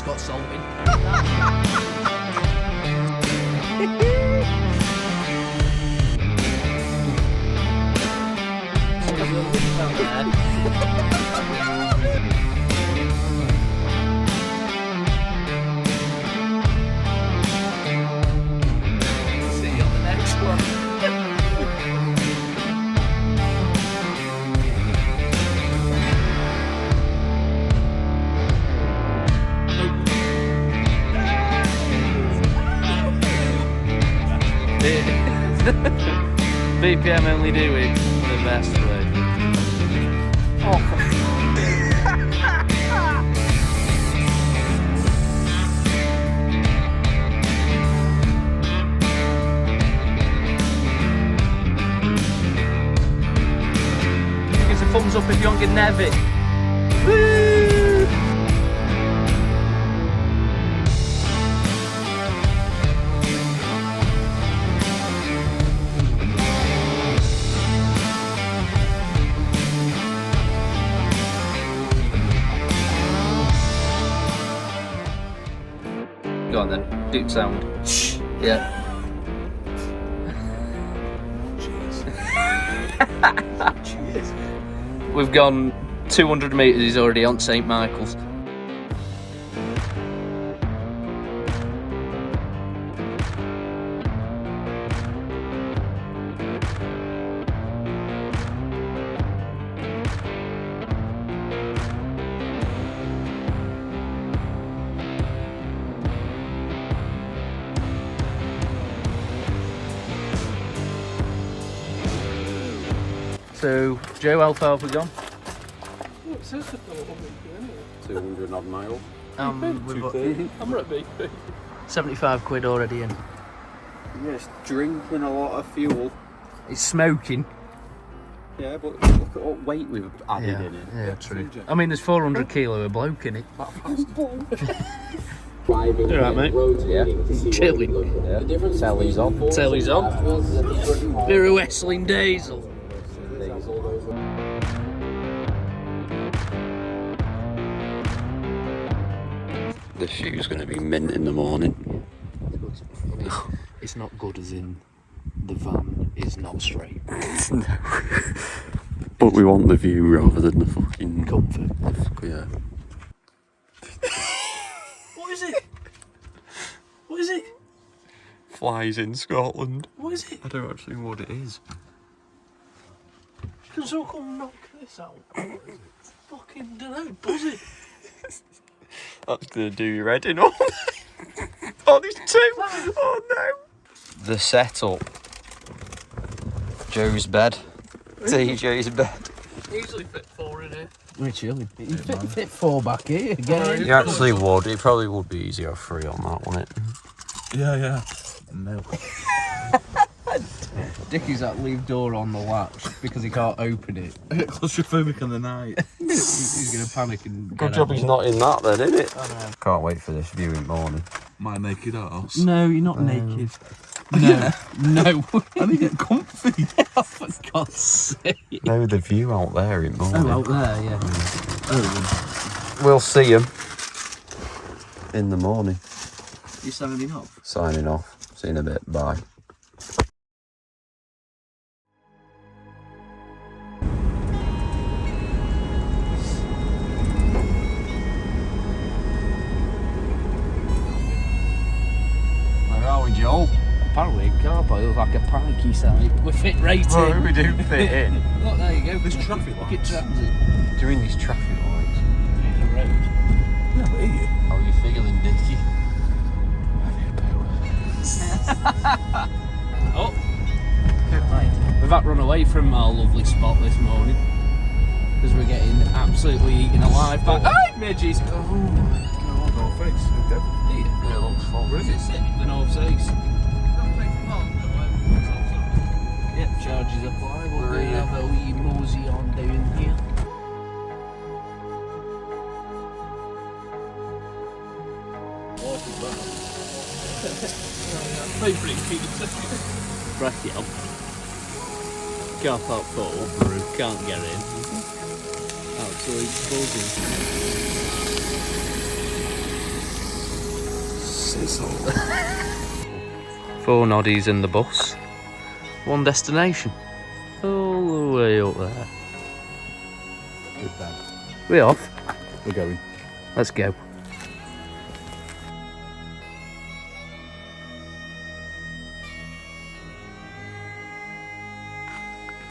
that's got salt in. See you on the next one. BPM only do it the best way. Oh. Give us a thumbs up if you want to get Nevis. Woo! Go on then, do sound. Yeah. Cheers. We've gone 200 metres, he's already on St Michael's. So, Joe, how far have we gone? Well, it says the 200 odd miles. We've got I'm right, BP. 75 quid already in. Yes, drinking a lot of fuel. It's smoking. Yeah, but look at what weight we've added in it. Yeah, true. I mean, there's 400 kilo of bloke in it. Driving Alright, mate. Yeah. Chilling. Yeah. Telly's on. Telly's on. Bit of Wrestling Diesel. The shoe's going to be mint in the morning. It's not good as in the van is not straight. No. But we want the view rather than the fucking Comfort. Yeah. What is it? What is it? Flies in Scotland. What is it? I don't actually know what it is. Can someone come knock this out? Fucking dunno, buzz it. That's going to do your head in all night. Oh, there's two. Oh no. The setup. Joe's bed. TJ's bed. Easily fit 4 in here. We're chilling. You fit 4 back here again. You actually would. It probably would be easier 3 on that, wouldn't it? Yeah. No. Dickie's that leave door on the latch because he can't open it. Claustrophobic on the night. He's going to panic and Good job he's not in that then, isn't it? Can't wait for this viewing morning. My naked ass. No, you're not naked. No, no. I need to get comfy. Oh, for God's sake. No, the view out there in morning. Oh, out there, yeah. We'll see him in the morning. You signing off? Signing off. See you in a bit. Bye. Where are we, Joel? Apparently, a car park looks like a pikey site. We fit right in. Oh, we do fit in. Look, there you go. There's traffic Look at lights. transit. Doing these traffic lights. The road. Yeah, but are you? How are you feeling, Dickie? Oh! Right. We've had to run away from our lovely spot this morning because we're getting absolutely eaten alive by midges. Oh, no face. Yeah, it looks full. Where is it sitting? The North Seas. Yep, charges apply. We'll go have a wee mosey on down here. Brack it up. Car park full, roof can't get in. Absolute buzzing. glasses. 4 noddies in the bus. 1 destination. All the way up there. Good then. We off? We're going. Let's go.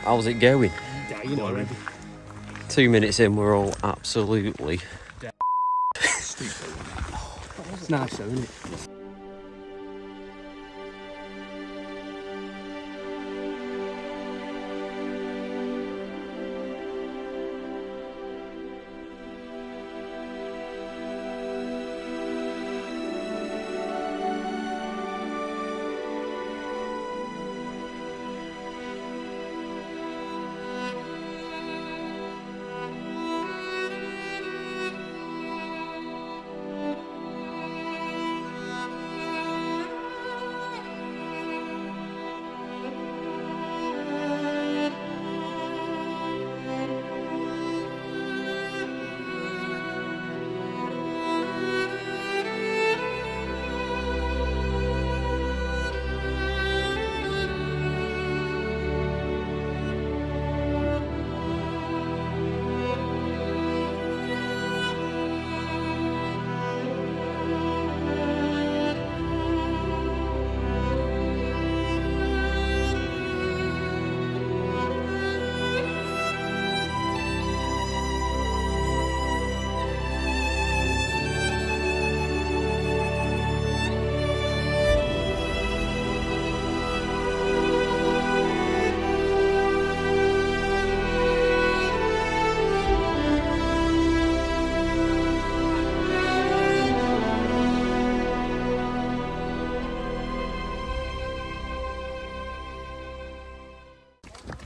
How's it going? Dying already. 2 minutes in, we're all absolutely. It's nice though, isn't it?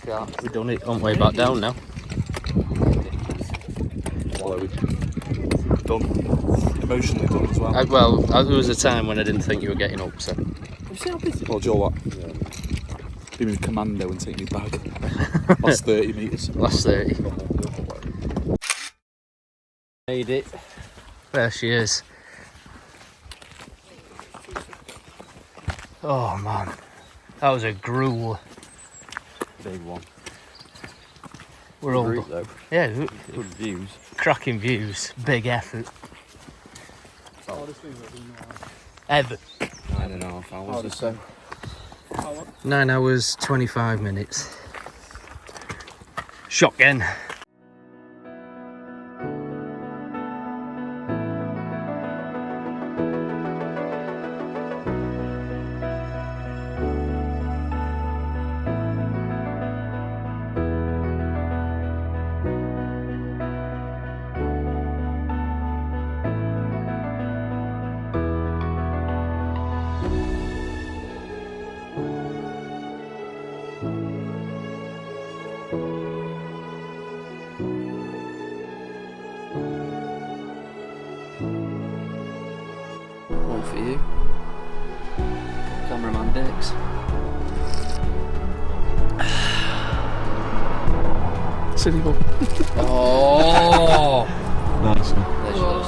Yeah, we've done it on way back down now. Done. Emotionally done as well. Well, there was a time when I didn't think you were getting up, so. You see how busy? Well, Joe, what? Yeah. Be me commando and take me bag. Last 30 metres. Last 30. Made it. There she is. Oh man, that was a gruel. Big one. We're all Route, though. yeah, Good views. cracking views, big effort. Ever. 9.5 hours or so. 9 hours 25 minutes. Shotgun. One for you. Cameraman Dix. Silly ball. Oh! Nice one. There she goes.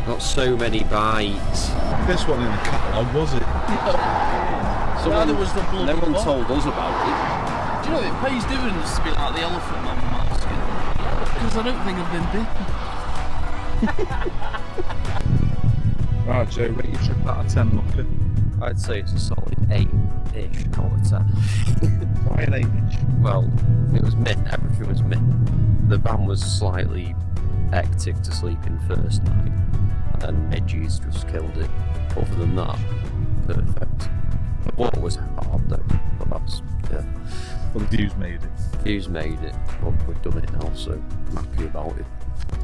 Not so many bites. This one in the catalogue, was it? Someone, there was the bloody No one what? told us about Do you know it pays dividends to be like the elephant man mask? Because I don't think I've been bitten. Right, Joe, rate your trip out of 10, Mucker. it. I'd say it's a solid 8-ish out of 10. Why an 8-inch? Well, it was mint, everything was mint. The van was slightly hectic to sleep in first night, and edges just killed it. Other than that, perfect. The water was hard though, but that's, yeah. Well, the views made it. Views made it, but we've done it now, so I'm happy about it.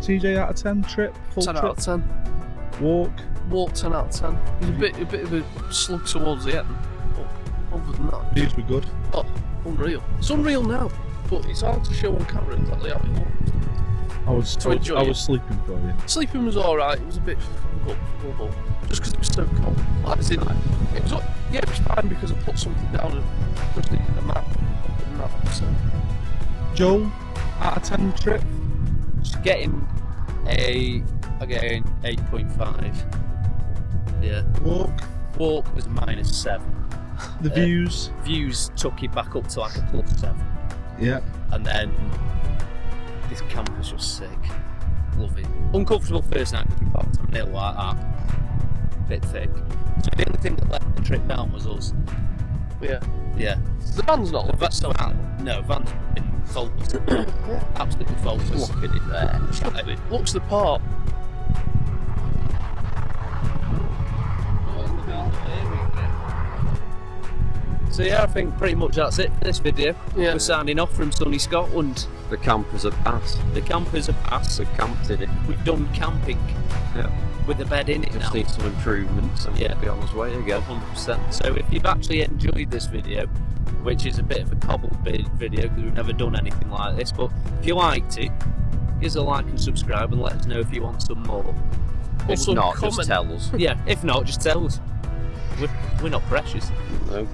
TJ out of 10 trip? Full 10 trip? out of 10. Walk? Walk 10 out of 10. It was a bit of a slug towards the end, but other than that, Views were good. oh, unreal. It's unreal now, but it's hard to show on camera exactly how it looked. I was sleeping for you. Sleeping was alright, it was a bit up, just because it was so cold. Like, as in, it was, yeah, it was fine because I put something down and just needed a map. And that, so. Joel, out of 10 trip? Just getting a Again, 8.5. Yeah. Walk was -7. The views. Views took it back up to like a +7. Yeah. And then this camp was just sick. Love it. Uncomfortable first night because we parked on a hill like that. Bit thick. So the only thing that let the trip down was us. Yeah. Yeah. The van's not looking so bad. No, van's been faultless. Absolutely faultless. Look at it there. Looks the part. So yeah, I think pretty much that's it for this video. Yeah. We're signing off from sunny Scotland. The campers are past. The campers are past. We've camped in it. We've done camping. Yeah. With a bed in it Just now. need some improvements and Yeah. we'll be on his way again. 100%. So if you've actually enjoyed this video, which is a bit of a cobbled video because we've never done anything like this, but if you liked it, give us a like and subscribe and let us know if you want some more. If Also, not, comment. just tell us. Yeah, if not, just tell us. We're not precious. No.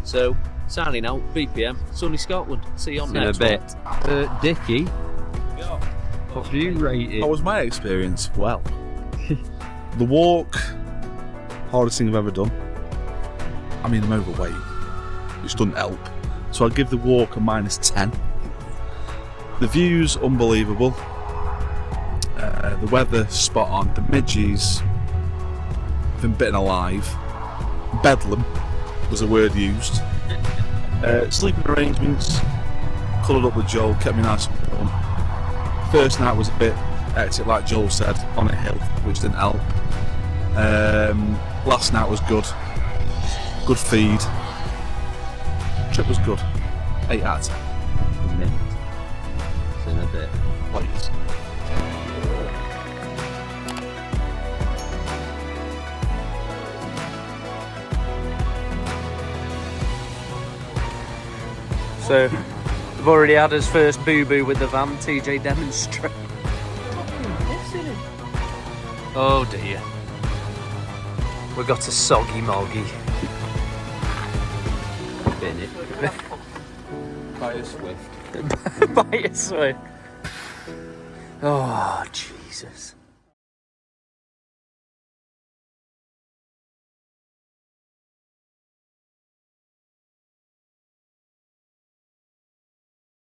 So, signing out, BPM, sunny Scotland. See you on In a next bit. one. Dickie, what do you rate it? How was my experience? Well, the walk, hardest thing I've ever done. I mean, I'm overweight, which doesn't help. So I'd give the walk a -10. The views, unbelievable. The weather, spot on. The midges, been bitten alive. Bedlam was a word used. Sleeping arrangements, coloured up with Joel, kept me nice and warm. First night was a bit hectic, like Joel said, on a hill, which didn't help. Last night was good. Good feed. Trip was good. 8 out of 10. Mint. It's in a bit. Please. So, we've already had his first boo-boo with the van, TJ demonstrate. Oh dear. We got a soggy moggy. Bin it. By a Swift. By a Swift. Oh, Jesus.